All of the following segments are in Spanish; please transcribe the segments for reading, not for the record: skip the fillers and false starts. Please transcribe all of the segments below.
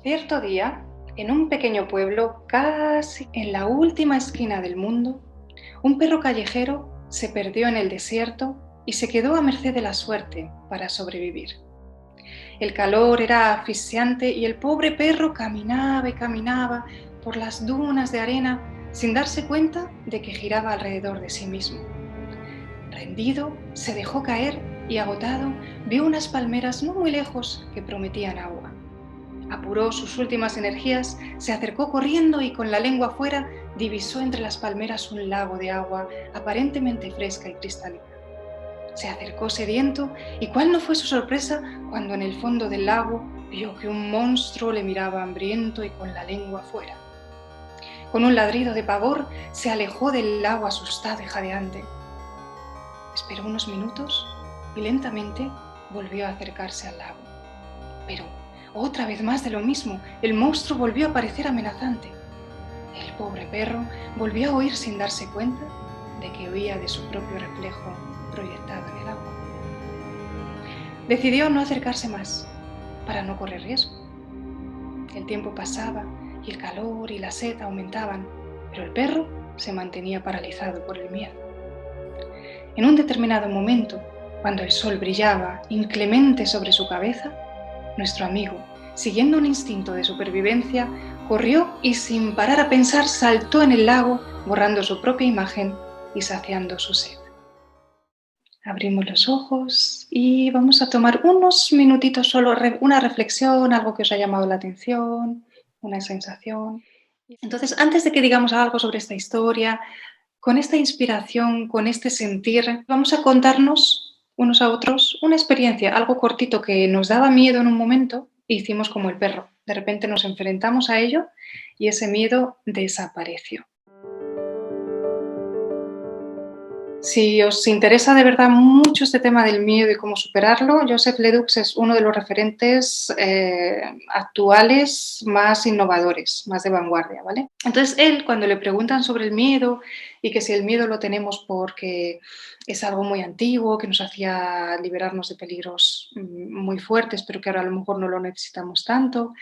Cierto día, en un pequeño pueblo, casi en la última esquina del mundo, un perro callejero se perdió en el desierto y se quedó a merced de la suerte para sobrevivir. El calor era asfixiante y el pobre perro caminaba y caminaba por las dunas de arena sin darse cuenta de que giraba alrededor de sí mismo. Rendido, se dejó caer y agotado vio unas palmeras no muy lejos que prometían agua. Apuró sus últimas energías, se acercó corriendo y con la lengua afuera divisó entre las palmeras un lago de agua aparentemente fresca y cristalina. Se acercó sediento y cuál no fue su sorpresa cuando en el fondo del lago vio que un monstruo le miraba hambriento y con la lengua afuera. Con un ladrido de pavor se alejó del lago asustado y jadeante. Esperó unos minutos y lentamente volvió a acercarse al lago. Pero otra vez más de lo mismo, el monstruo volvió a parecer amenazante. El pobre perro volvió a oír sin darse cuenta de que oía de su propio reflejo proyectado en el agua. Decidió no acercarse más para no correr riesgo. El tiempo pasaba y el calor y la sed aumentaban, pero el perro se mantenía paralizado por el miedo. En un determinado momento, cuando el sol brillaba inclemente sobre su cabeza, nuestro amigo, siguiendo un instinto de supervivencia, corrió y sin parar a pensar saltó en el lago, borrando su propia imagen y saciando su sed. Abrimos los ojos y vamos a tomar unos minutitos solo, una reflexión, algo que os ha llamado la atención, una sensación. Entonces, antes de que digamos algo sobre esta historia, con esta inspiración, con este sentir, vamos a contarnos unos a otros una experiencia, algo cortito que nos daba miedo en un momento e hicimos como el perro. De repente nos enfrentamos a ello y ese miedo desapareció. Si os interesa de verdad mucho este tema del miedo y cómo superarlo, Joseph Ledoux es uno de los referentes actuales más innovadores, más de vanguardia, ¿vale? Entonces él, cuando le preguntan sobre el miedo y que si el miedo lo tenemos porque es algo muy antiguo, que nos hacía liberarnos de peligros muy fuertes, pero que ahora a lo mejor no lo necesitamos tanto,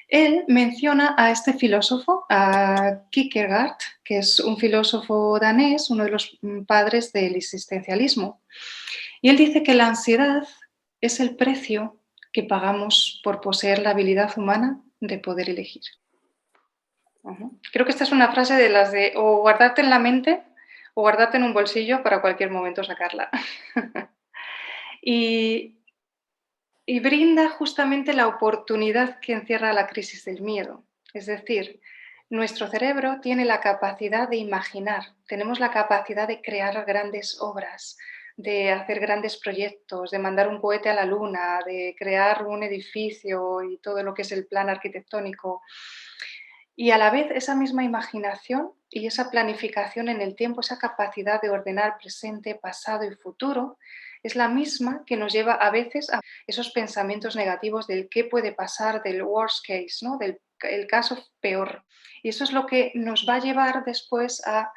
él menciona a este filósofo, a Kierkegaard, que es un filósofo danés, uno de los padres del existencialismo. Y él dice que la ansiedad es el precio que pagamos por poseer la habilidad humana de poder elegir. Creo que esta es una frase de las de o guardarte en la mente o guardarte en un bolsillo para cualquier momento sacarla. y, y brinda justamente la oportunidad que encierra la crisis del miedo. Es decir, nuestro cerebro tiene la capacidad de imaginar, tenemos la capacidad de crear grandes obras, de hacer grandes proyectos, de mandar un cohete a la luna, de crear un edificio y todo lo que es el plan arquitectónico. Y a la vez esa misma imaginación y esa planificación en el tiempo, esa capacidad de ordenar presente, pasado y futuro, es la misma que nos lleva a veces a esos pensamientos negativos del qué puede pasar, del worst case, ¿no? Del el caso peor. Y eso es lo que nos va a llevar después a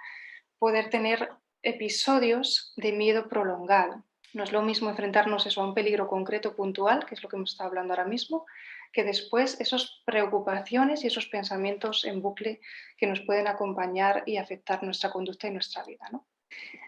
poder tener episodios de miedo prolongado. No es lo mismo enfrentarnos eso a un peligro concreto, puntual, que es lo que hemos estado hablando ahora mismo, que después esas preocupaciones y esos pensamientos en bucle que nos pueden acompañar y afectar nuestra conducta y nuestra vida, ¿no?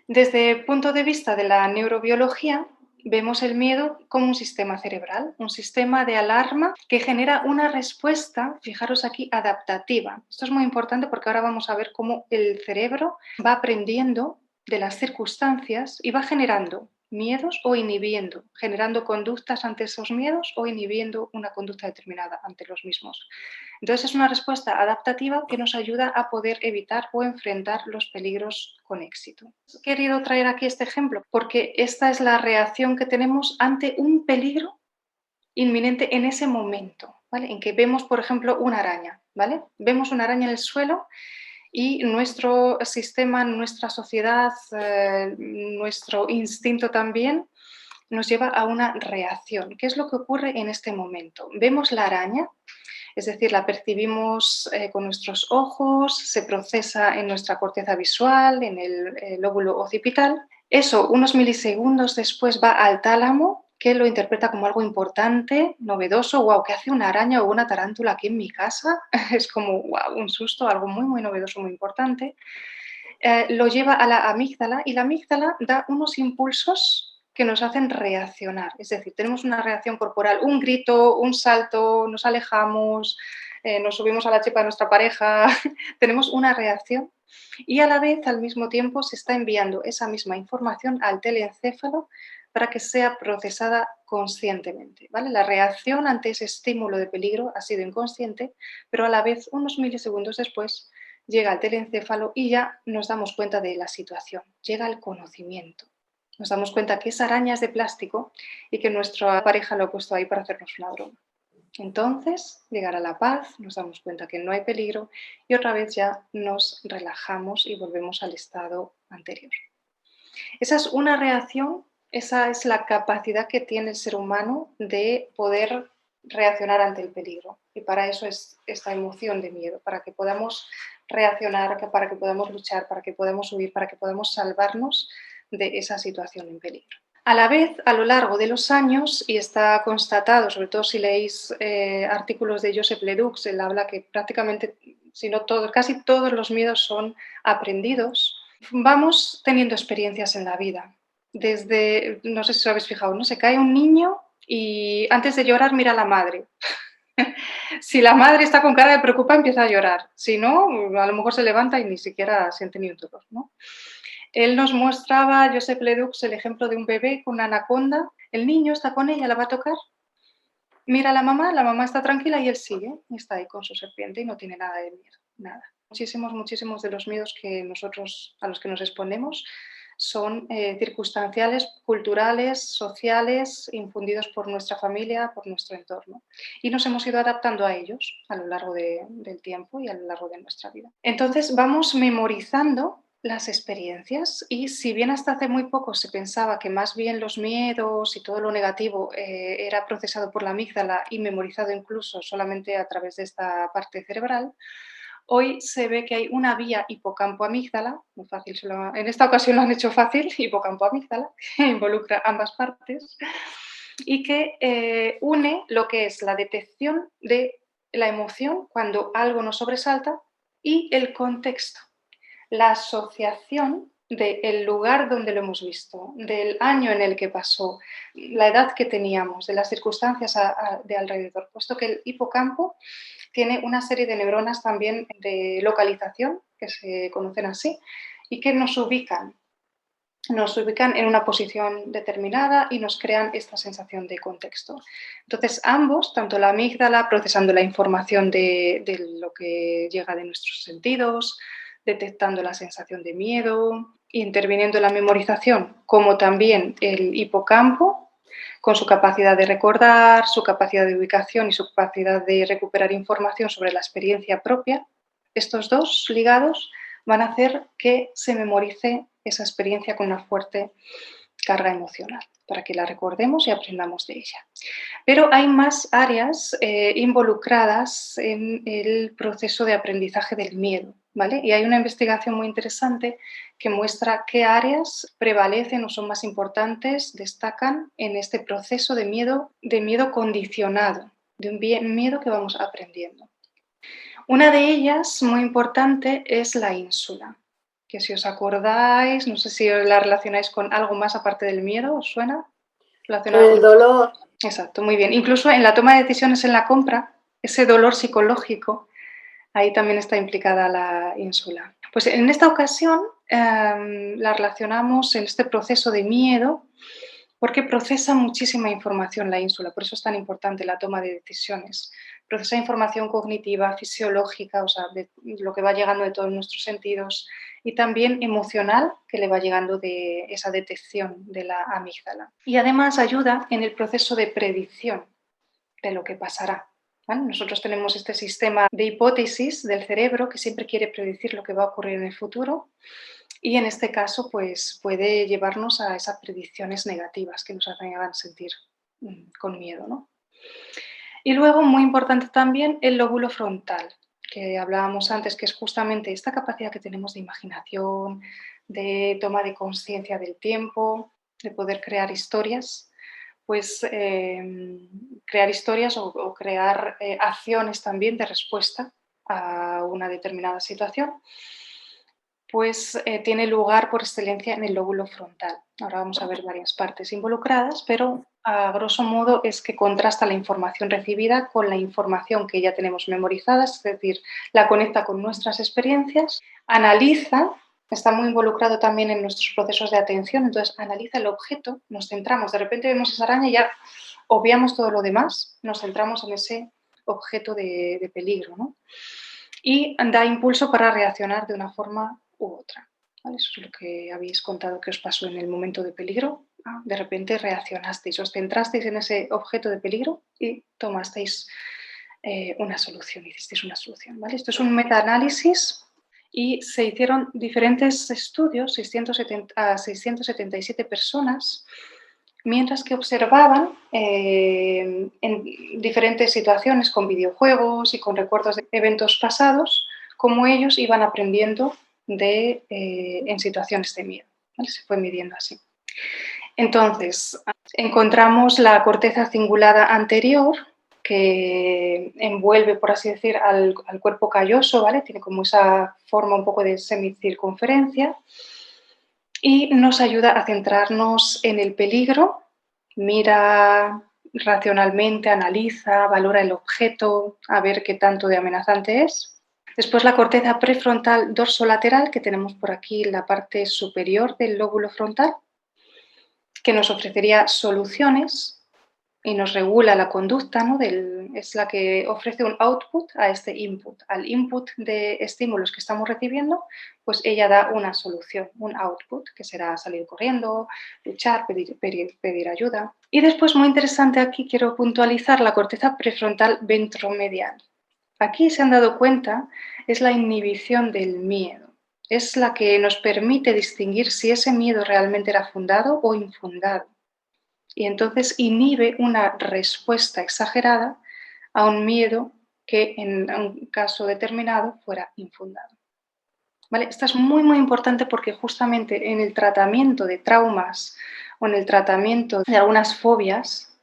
Desde el punto de vista de la neurobiología, vemos el miedo como un sistema cerebral, un sistema de alarma que genera una respuesta, fijaros aquí, adaptativa. Esto es muy importante porque ahora vamos a ver cómo el cerebro va aprendiendo de las circunstancias y va generando miedos o inhibiendo, generando conductas ante esos miedos o inhibiendo una conducta determinada ante los mismos. Entonces es una respuesta adaptativa que nos ayuda a poder evitar o enfrentar los peligros con éxito. He querido traer aquí este ejemplo porque esta es la reacción que tenemos ante un peligro inminente en ese momento, ¿vale? En que vemos, por ejemplo, una araña, ¿vale? Vemos una araña en el suelo y nuestro sistema, nuestra sociedad, nuestro instinto también nos lleva a una reacción. ¿Qué es lo que ocurre en este momento? Vemos la araña, es decir, la percibimos con nuestros ojos, se procesa en nuestra corteza visual, en el lóbulo occipital. Eso, unos milisegundos después, va al tálamo, que lo interpreta como algo importante, novedoso, wow, ¿qué hace una araña o una tarántula aquí en mi casa? Es como, wow, un susto, algo muy, muy novedoso, muy importante. Lo lleva a la amígdala y la amígdala da unos impulsos que nos hacen reaccionar. Es decir, tenemos una reacción corporal, un grito, un salto, nos alejamos, nos subimos a la chepa de nuestra pareja, tenemos una reacción y a la vez, al mismo tiempo, se está enviando esa misma información al telencéfalo para que sea procesada conscientemente, ¿vale? La reacción ante ese estímulo de peligro ha sido inconsciente, pero a la vez, unos milisegundos después, llega al telencéfalo y ya nos damos cuenta de la situación, llega el conocimiento. Nos damos cuenta que esa araña es de plástico y que nuestra pareja lo ha puesto ahí para hacernos una broma. Entonces llegará la paz, nos damos cuenta que no hay peligro y otra vez ya nos relajamos y volvemos al estado anterior. Esa es una reacción, esa es la capacidad que tiene el ser humano de poder reaccionar ante el peligro. Y para eso es esta emoción de miedo, para que podamos reaccionar, para que podamos luchar, para que podamos huir, para que podamos salvarnos de esa situación en peligro. A la vez, a lo largo de los años, y está constatado, sobre todo si leéis artículos de Joseph Ledoux, él habla que prácticamente, si no todos, casi todos los miedos son aprendidos. Vamos teniendo experiencias en la vida. Desde, no sé si os habéis fijado, ¿no? Se cae un niño y antes de llorar mira a la madre. Si la madre está con cara de preocupada, empieza a llorar. Si no, a lo mejor se levanta y ni siquiera siente ni un dolor, ¿no? Él nos mostraba, Joseph Ledoux, el ejemplo de un bebé con una anaconda. El niño está con ella, la va a tocar, mira a la mamá está tranquila y él sigue, y está ahí con su serpiente y no tiene nada de miedo, nada. Muchísimos, muchísimos de los miedos que nosotros, a los que nos exponemos son circunstanciales, culturales, sociales, infundidos por nuestra familia, por nuestro entorno. Y nos hemos ido adaptando a ellos a lo largo del tiempo y a lo largo de nuestra vida. Entonces vamos memorizando las experiencias y si bien hasta hace muy poco se pensaba que más bien los miedos y todo lo negativo era procesado por la amígdala y memorizado incluso solamente a través de esta parte cerebral, hoy se ve que hay una vía hipocampo-amígdala, muy fácil, en esta ocasión lo han hecho fácil, hipocampo-amígdala, que involucra ambas partes y que une lo que es la detección de la emoción cuando algo nos sobresalta y el contexto, la asociación del lugar donde lo hemos visto, del año en el que pasó, la edad que teníamos, de las circunstancias de alrededor, puesto que el hipocampo tiene una serie de neuronas también de localización, que se conocen así, y que nos ubican en una posición determinada y nos crean esta sensación de contexto. Entonces, ambos, tanto la amígdala procesando la información de lo que llega de nuestros sentidos, detectando la sensación de miedo, interviniendo en la memorización, como también el hipocampo, con su capacidad de recordar, su capacidad de ubicación y su capacidad de recuperar información sobre la experiencia propia, estos dos ligados van a hacer que se memorice esa experiencia con una fuerte carga emocional, para que la recordemos y aprendamos de ella. Pero hay más áreas involucradas en el proceso de aprendizaje del miedo, ¿vale? Y hay una investigación muy interesante que muestra qué áreas prevalecen o son más importantes, destacan en este proceso de miedo condicionado, de un miedo que vamos aprendiendo. Una de ellas, muy importante, es la ínsula, que si os acordáis, no sé si la relacionáis con algo más aparte del miedo, ¿os suena? Con Relacionada el con... dolor. Exacto, muy bien. Incluso en la toma de decisiones en la compra, ese dolor psicológico, ahí también está implicada la ínsula. Pues en esta ocasión la relacionamos en este proceso de miedo porque procesa muchísima información la ínsula, por eso es tan importante la toma de decisiones. Procesa información cognitiva, fisiológica, o sea, de lo que va llegando de todos nuestros sentidos, y también emocional, que le va llegando de esa detección de la amígdala. Y además ayuda en el proceso de predicción de lo que pasará. ¿Vale? Nosotros tenemos este sistema de hipótesis del cerebro que siempre quiere predecir lo que va a ocurrir en el futuro y en este caso pues, puede llevarnos a esas predicciones negativas que nos hagan sentir con miedo, ¿no? Y luego, muy importante también, el lóbulo frontal, que hablábamos antes, que es justamente esta capacidad que tenemos de imaginación, de toma de conciencia del tiempo, de poder crear historias, pues crear historias o crear acciones también de respuesta a una determinada situación, pues tiene lugar por excelencia en el lóbulo frontal. Ahora vamos a ver varias partes involucradas, pero a grosso modo es que contrasta la información recibida con la información que ya tenemos memorizada, es decir, la conecta con nuestras experiencias, analiza, está muy involucrado también en nuestros procesos de atención, entonces analiza el objeto, nos centramos, de repente vemos esa araña y ya obviamos todo lo demás, nos centramos en ese objeto de peligro, ¿no? Y da impulso para reaccionar de una forma u otra. ¿Vale? Eso es lo que habéis contado que os pasó en el momento de peligro. De repente reaccionasteis, os centrasteis en ese objeto de peligro y tomasteis una solución, hicisteis una solución. ¿Vale? Esto es un metaanálisis y se hicieron diferentes estudios, 677 personas, mientras que observaban en diferentes situaciones con videojuegos y con recuerdos de eventos pasados, cómo ellos iban aprendiendo en situaciones de miedo. ¿Vale? Se fue midiendo así. Entonces, encontramos la corteza cingulada anterior, que envuelve, por así decir, al cuerpo calloso, ¿vale? Tiene como esa forma un poco de semicircunferencia y nos ayuda a centrarnos en el peligro, mira racionalmente, analiza, valora el objeto, a ver qué tanto de amenazante es. Después la corteza prefrontal dorsolateral, que tenemos por aquí en la parte superior del lóbulo frontal, que nos ofrecería soluciones y nos regula la conducta, ¿no? Es la que ofrece un output a este input. Al input de estímulos que estamos recibiendo, pues ella da una solución, un output, que será salir corriendo, luchar, pedir ayuda. Y después, muy interesante aquí, quiero puntualizar la corteza prefrontal ventromedial. Aquí se han dado cuenta, es la inhibición del miedo. Es la que nos permite distinguir si ese miedo realmente era fundado o infundado. Y entonces inhibe una respuesta exagerada a un miedo que en un caso determinado fuera infundado. ¿Vale? Esto es muy, muy importante porque justamente en el tratamiento de traumas o en el tratamiento de algunas fobias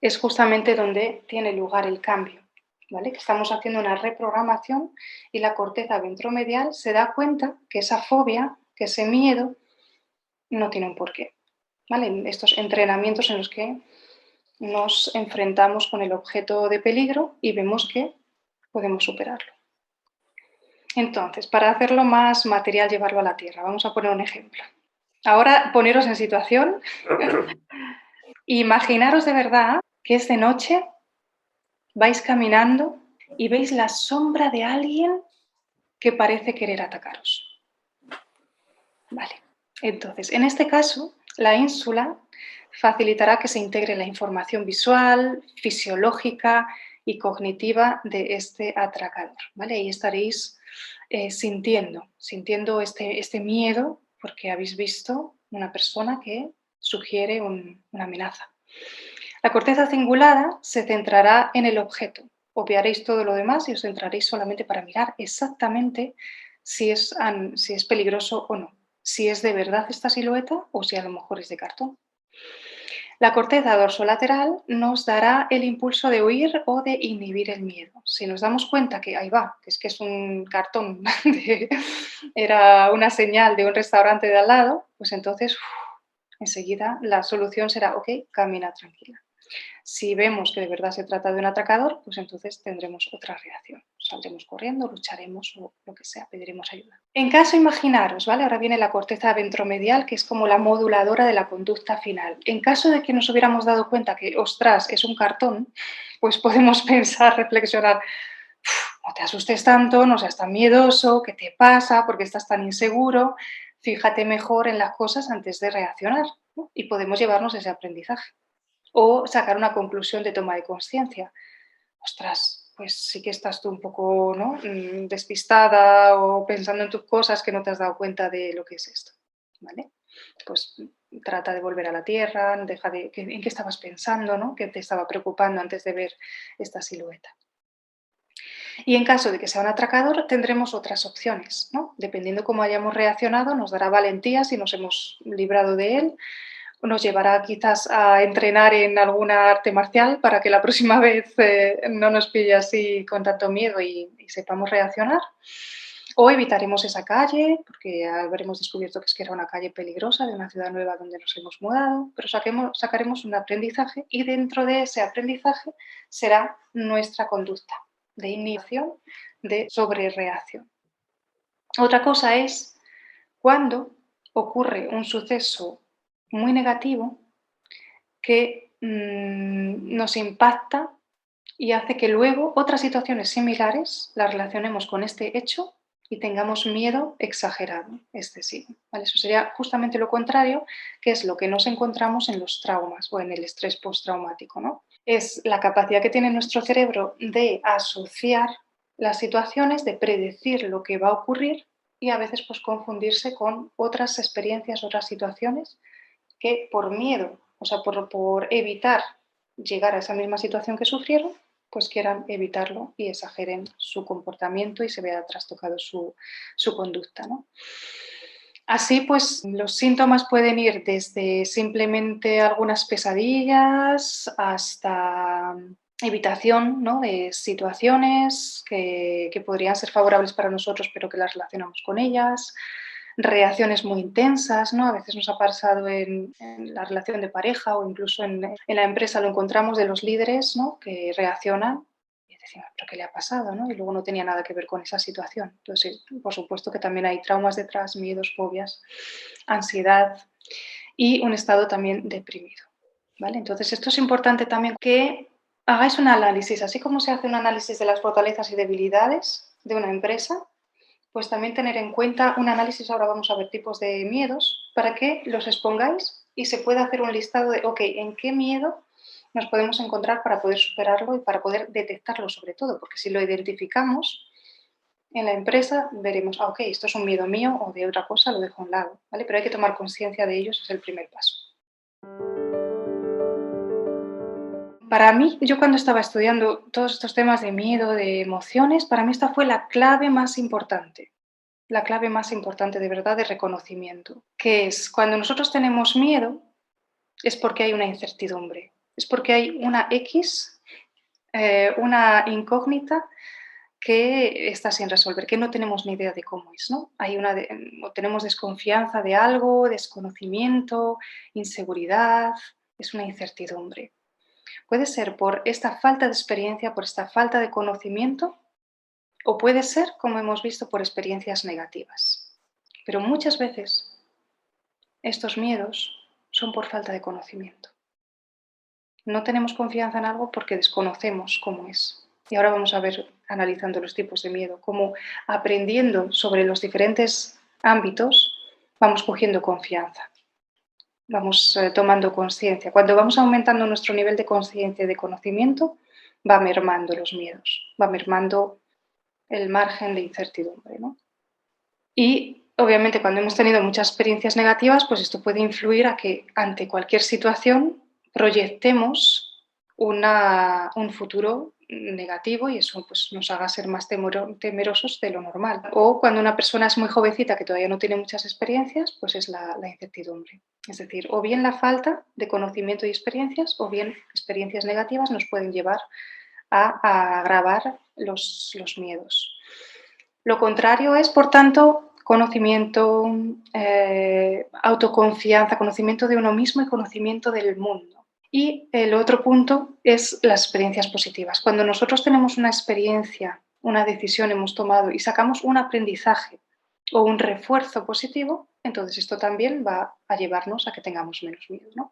es justamente donde tiene lugar el cambio. ¿Vale? Que estamos haciendo una reprogramación y la corteza ventromedial se da cuenta que esa fobia, que ese miedo, no tiene un porqué. ¿Vale? Estos entrenamientos en los que nos enfrentamos con el objeto de peligro y vemos que podemos superarlo. Entonces, para hacerlo más material, llevarlo a la tierra, vamos a poner un ejemplo. Ahora poneros en situación, imaginaros de verdad que es de noche, vais caminando y veis la sombra de alguien que parece querer atacaros. Vale. Entonces, en este caso, la ínsula facilitará que se integre la información visual, fisiológica y cognitiva de este atracador, ¿vale? Y estaréis sintiendo este miedo porque habéis visto una persona que sugiere una amenaza. La corteza cingulada se centrará en el objeto. Obviaréis todo lo demás y os centraréis solamente para mirar exactamente si es peligroso o no, si es de verdad esta silueta o si a lo mejor es de cartón. La corteza dorsolateral nos dará el impulso de huir o de inhibir el miedo. Si nos damos cuenta que ahí va, que es un cartón, era una señal de un restaurante de al lado, pues entonces enseguida la solución será, ok, camina tranquila. Si vemos que de verdad se trata de un atracador, pues entonces tendremos otra reacción. Saldremos corriendo, lucharemos o lo que sea, pediremos ayuda. En caso, imaginaros, ¿vale? Ahora viene la corteza ventromedial, que es como la moduladora de la conducta final. En caso de que nos hubiéramos dado cuenta que, ostras, es un cartón, pues podemos pensar, reflexionar, no te asustes tanto, no seas tan miedoso, ¿qué te pasa? ¿Por qué estás tan inseguro? Fíjate mejor en las cosas antes de reaccionar, ¿no? Y podemos llevarnos ese aprendizaje. O sacar una conclusión de toma de conciencia. Ostras, pues sí que estás tú un poco, ¿no? Despistada o pensando en tus cosas que no te has dado cuenta de lo que es esto, ¿vale? Pues trata de volver a la tierra, deja de en qué estabas pensando, ¿no? ¿Qué te estaba preocupando antes de ver esta silueta? Y en caso de que sea un atracador, tendremos otras opciones, ¿no? Dependiendo cómo hayamos reaccionado, nos dará valentía si nos hemos librado de él nos llevará quizás a entrenar en alguna arte marcial para que la próxima vez no nos pille así con tanto miedo y sepamos reaccionar. O evitaremos esa calle, porque habremos descubierto que es que era una calle peligrosa de una ciudad nueva donde nos hemos mudado, pero sacaremos un aprendizaje y dentro de ese aprendizaje será nuestra conducta de inhibición, de sobrereacción. Otra cosa es cuando ocurre un suceso muy negativo que nos impacta y hace que luego otras situaciones similares las relacionemos con este hecho y tengamos miedo exagerado, excesivo. ¿Vale? Eso sería justamente lo contrario, que es lo que nos encontramos en los traumas o en el estrés postraumático, ¿no? Es la capacidad que tiene nuestro cerebro de asociar las situaciones, de predecir lo que va a ocurrir y a veces pues confundirse con otras experiencias, otras situaciones que por miedo, o sea, por evitar llegar a esa misma situación que sufrieron, pues quieran evitarlo y exageren su comportamiento y se vea trastocado su conducta, ¿no? Así pues, los síntomas pueden ir desde simplemente algunas pesadillas hasta evitación, ¿no?, de situaciones que podrían ser favorables para nosotros, pero que las relacionamos con ellas, reacciones muy intensas, ¿no? A veces nos ha pasado en la relación de pareja o incluso en la empresa, lo encontramos de los líderes, ¿no?, que reaccionan y decimos, ¿pero qué le ha pasado, no? Y luego no tenía nada que ver con esa situación. Entonces, sí, por supuesto que también hay traumas detrás, miedos, fobias, ansiedad y un estado también deprimido, ¿vale? Entonces, esto es importante también que hagáis un análisis, así como se hace un análisis de las fortalezas y debilidades de una empresa, pues también tener en cuenta un análisis, ahora vamos a ver tipos de miedos, para que los expongáis y se pueda hacer un listado de, ok, ¿en qué miedo nos podemos encontrar para poder superarlo y para poder detectarlo sobre todo? Porque si lo identificamos en la empresa, veremos, ok, esto es un miedo mío o de otra cosa, lo dejo a un lado, ¿vale? Pero hay que tomar conciencia de ellos, es el primer paso. Para mí, yo cuando estaba estudiando todos estos temas de miedo, de emociones, para mí esta fue la clave más importante. La clave más importante de verdad de reconocimiento, que es cuando nosotros tenemos miedo, es porque hay una incertidumbre, es porque hay una X, una incógnita que está sin resolver, que no tenemos ni idea de cómo es, ¿no? O tenemos desconfianza de algo, desconocimiento, inseguridad, es una incertidumbre. Puede ser por esta falta de experiencia, por esta falta de conocimiento, o puede ser, como hemos visto, por experiencias negativas. Pero muchas veces estos miedos son por falta de conocimiento. No tenemos confianza en algo porque desconocemos cómo es. Y ahora vamos a ver, analizando los tipos de miedo, cómo aprendiendo sobre los diferentes ámbitos vamos cogiendo confianza, vamos tomando conciencia. Cuando vamos aumentando nuestro nivel de conciencia y de conocimiento, va mermando los miedos, va mermando el margen de incertidumbre, ¿no? Y obviamente cuando hemos tenido muchas experiencias negativas, pues esto puede influir a que ante cualquier situación proyectemos un futuro negativo y eso pues, nos haga ser más temerosos de lo normal. O cuando una persona es muy jovencita que todavía no tiene muchas experiencias, pues es la incertidumbre. Es decir, o bien la falta de conocimiento y experiencias, o bien experiencias negativas nos pueden llevar a agravar los miedos. Lo contrario es, por tanto, conocimiento, autoconfianza, conocimiento de uno mismo y conocimiento del mundo. Y el otro punto es las experiencias positivas. Cuando nosotros tenemos una experiencia, una decisión hemos tomado y sacamos un aprendizaje o un refuerzo positivo, entonces esto también va a llevarnos a que tengamos menos miedo, ¿no?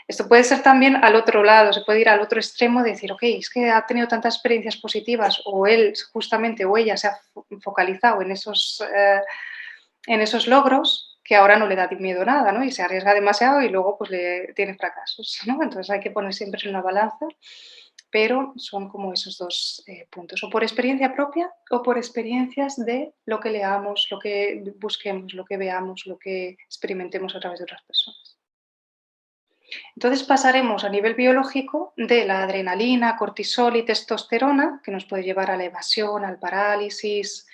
Esto puede ser también al otro lado, se puede ir al otro extremo de decir, ok, es que ha tenido tantas experiencias positivas o él justamente o ella se ha focalizado en esos logros que ahora no le da miedo nada, ¿no? Y se arriesga demasiado y luego pues le tiene fracasos, ¿no? Entonces hay que poner siempre en una balanza, pero son como esos dos puntos, o por experiencia propia o por experiencias de lo que leamos, lo que busquemos, lo que veamos, lo que experimentemos a través de otras personas. Entonces pasaremos a nivel biológico de la adrenalina, cortisol y testosterona, que nos puede llevar a la evasión, al parálisis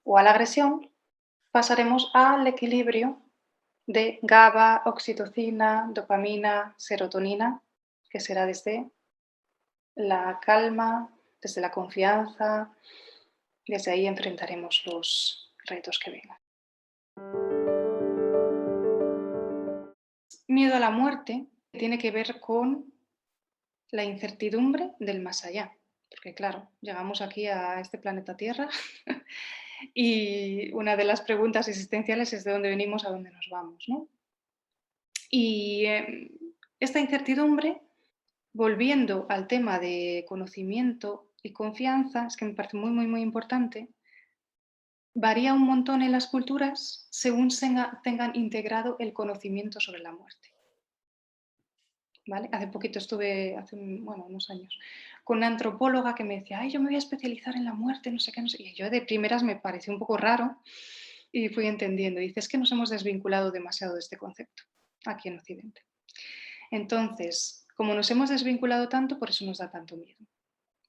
o a la agresión, pasaremos al equilibrio de GABA, oxitocina, dopamina, serotonina, que será desde la calma, desde la confianza. Desde ahí enfrentaremos los retos que vengan. Miedo a la muerte tiene que ver con la incertidumbre del más allá. Porque claro, llegamos aquí a este planeta Tierra y una de las preguntas existenciales es de dónde venimos, a dónde nos vamos, ¿no? Y esta incertidumbre, volviendo al tema de conocimiento y confianza, es que me parece muy, muy, muy importante, varía un montón en las culturas según tengan integrado el conocimiento sobre la muerte. ¿Vale? Hace poquito estuve, bueno, unos años, con una antropóloga que me decía, ay, yo me voy a especializar en la muerte, no sé qué, no sé. Y yo de primeras me pareció un poco raro y fui entendiendo. Dice, es que nos hemos desvinculado demasiado de este concepto aquí en Occidente. Entonces, como nos hemos desvinculado tanto, por eso nos da tanto miedo,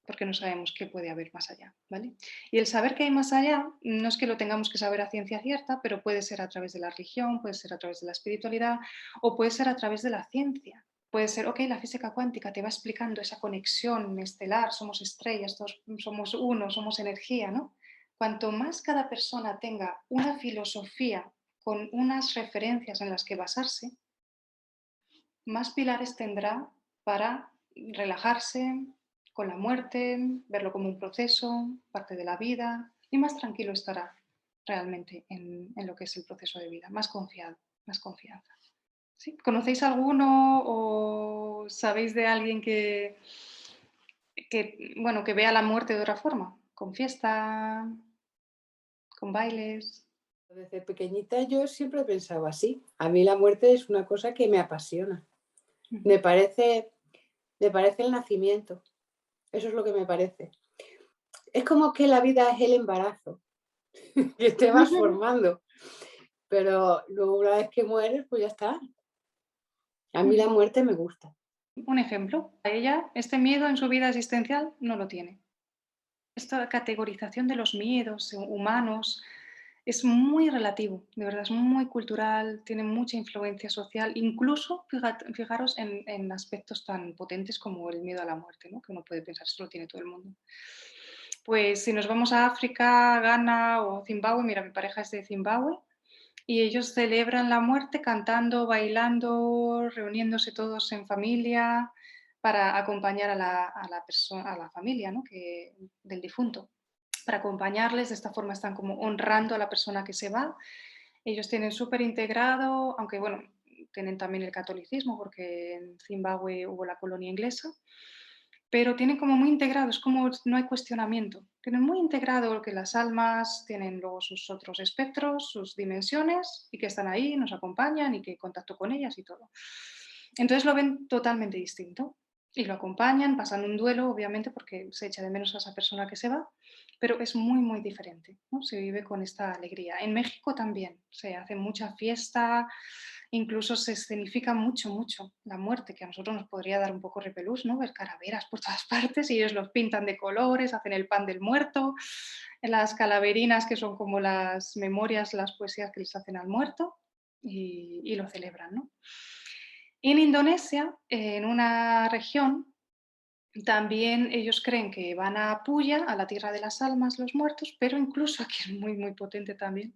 porque no sabemos qué puede haber más allá, ¿vale? Y el saber que hay más allá no es que lo tengamos que saber a ciencia cierta, pero puede ser a través de la religión, puede ser a través de la espiritualidad o puede ser a través de la ciencia. Puede ser, ok, la física cuántica te va explicando esa conexión estelar, somos estrellas, todos somos uno, somos energía, ¿no? Cuanto más cada persona tenga una filosofía con unas referencias en las que basarse, más pilares tendrá para relajarse con la muerte, verlo como un proceso, parte de la vida, y más tranquilo estará realmente en lo que es el proceso de vida, más confiado, más confianza. ¿Sí? ¿Conocéis alguno o sabéis de alguien bueno, que vea la muerte de otra forma? Con fiesta, con bailes. Desde pequeñita yo siempre he pensado así. A mí la muerte es una cosa que me apasiona. Ujú. Me parece, me parece el nacimiento. Eso es lo que me parece. Es como que la vida es el embarazo, que te vas formando, pero luego una vez que mueres, pues ya está. A mí la Ujú. muerte me gusta. Un ejemplo, a ella este miedo en su vida existencial no lo tiene. Esta categorización de los miedos humanos es muy relativo, de verdad, es muy cultural, tiene mucha influencia social, incluso fijaros en aspectos tan potentes como el miedo a la muerte, ¿no? Que uno puede pensar, esto lo tiene todo el mundo. Pues si nos vamos a África, Ghana o Zimbabue, mira, mi pareja es de Zimbabue, y ellos celebran la muerte cantando, bailando, reuniéndose todos en familia para acompañar a la familia, ¿no? Del difunto. Para acompañarles, de esta forma están como honrando a la persona que se va. Ellos tienen súper integrado, aunque bueno, tienen también el catolicismo porque en Zimbabue hubo la colonia inglesa, pero tienen como muy integrado, es como no hay cuestionamiento. Tienen muy integrado que las almas tienen luego sus otros espectros, sus dimensiones y que están ahí, nos acompañan y que contacto con ellas y todo. Entonces lo ven totalmente distinto y lo acompañan, pasan un duelo, obviamente, porque se echa de menos a esa persona que se va, pero es muy, muy diferente, ¿no? Se vive con esta alegría. En México también se hace mucha fiesta, incluso se escenifica mucho, mucho la muerte, que a nosotros nos podría dar un poco repelús, ¿no? Ver calaveras por todas partes y ellos los pintan de colores, hacen el pan del muerto, las calaverinas que son como las memorias, las poesías que les hacen al muerto y lo celebran, ¿no? Y en Indonesia, en una región, también ellos creen que van a Puya, a la tierra de las almas, los muertos, pero incluso aquí es muy, muy potente también.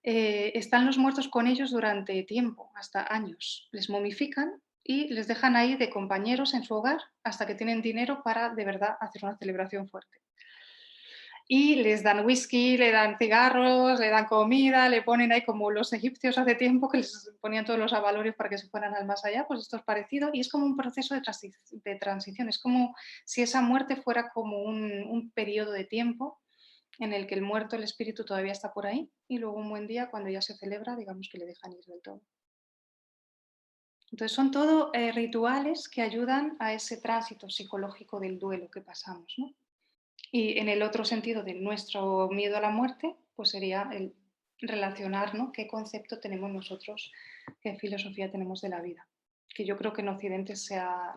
Están los muertos con ellos durante tiempo, hasta años. Les momifican y les dejan ahí de compañeros en su hogar hasta que tienen dinero para de verdad hacer una celebración fuerte. Y les dan whisky, le dan cigarros, le dan comida, le ponen ahí como los egipcios hace tiempo que les ponían todos los avalorios para que se fueran al más allá, pues esto es parecido y es como un proceso de transición, es como si esa muerte fuera como un periodo de tiempo en el que el muerto, el espíritu todavía está por ahí y luego un buen día cuando ya se celebra, digamos que le dejan ir del todo. Entonces son todo rituales que ayudan a ese tránsito psicológico del duelo que pasamos, ¿no? Y en el otro sentido de nuestro miedo a la muerte, pues sería el relacionar, ¿no? ¿Qué concepto tenemos nosotros, qué filosofía tenemos de la vida? Que yo creo que en Occidente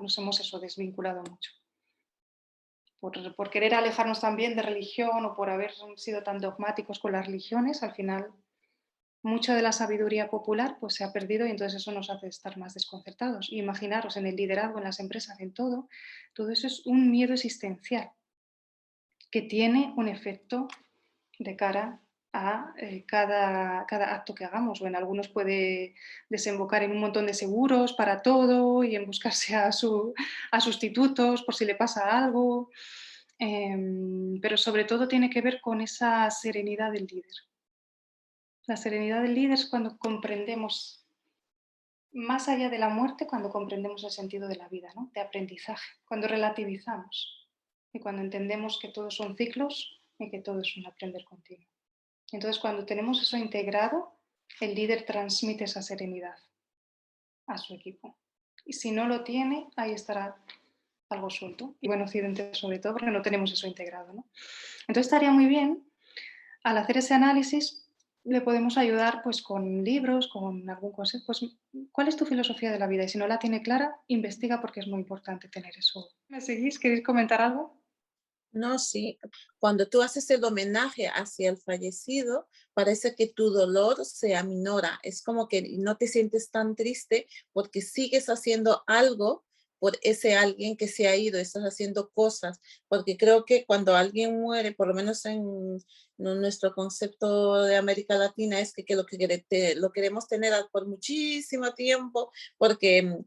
nos hemos eso desvinculado mucho. Por querer alejarnos también de religión o por haber sido tan dogmáticos con las religiones, al final mucha de la sabiduría popular pues se ha perdido y entonces eso nos hace estar más desconcertados. Imaginaros en el liderazgo, en las empresas, en todo eso es un miedo existencial que tiene un efecto de cara a cada acto que hagamos, o en algunos puede desembocar en un montón de seguros para todo y en buscarse a sustitutos por si le pasa algo, pero sobre todo tiene que ver con esa serenidad del líder. La serenidad del líder es cuando comprendemos, más allá de la muerte, cuando comprendemos el sentido de la vida, ¿no? De aprendizaje, cuando relativizamos y cuando entendemos que todos son ciclos y que todo es un aprender continuo. Entonces, cuando tenemos eso integrado, el líder transmite esa serenidad a su equipo. Y si no lo tiene, ahí estará algo suelto. Y bueno, Occidente sobre todo, porque no tenemos eso integrado, ¿no? Entonces estaría muy bien, al hacer ese análisis, le podemos ayudar pues con libros, con algún consejo, pues ¿cuál es tu filosofía de la vida? Y si no la tiene clara, investiga porque es muy importante tener eso. ¿Me seguís? ¿Queréis comentar algo? No, sí. Cuando tú haces el homenaje hacia el fallecido, parece que tu dolor se aminora. Es como que no te sientes tan triste porque sigues haciendo algo por ese alguien que se ha ido, estás haciendo cosas, porque creo que cuando alguien muere, por lo menos en nuestro concepto de América Latina, es que lo queremos tener por muchísimo tiempo, porque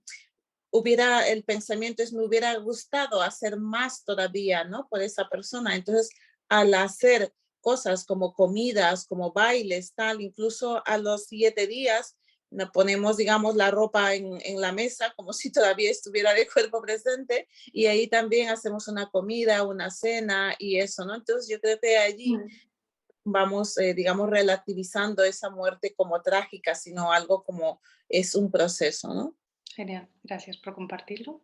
el pensamiento es, me hubiera gustado hacer más todavía, ¿no? Por esa persona. Entonces, al hacer cosas como comidas, como bailes, tal, incluso a los 7 días, nos ponemos, digamos, la ropa en la mesa como si todavía estuviera de cuerpo presente y ahí también hacemos una comida, una cena y eso, ¿no? Entonces yo creo que allí Mm, vamos, digamos, relativizando esa muerte como trágica, sino algo como es un proceso, ¿no? Genial, gracias por compartirlo.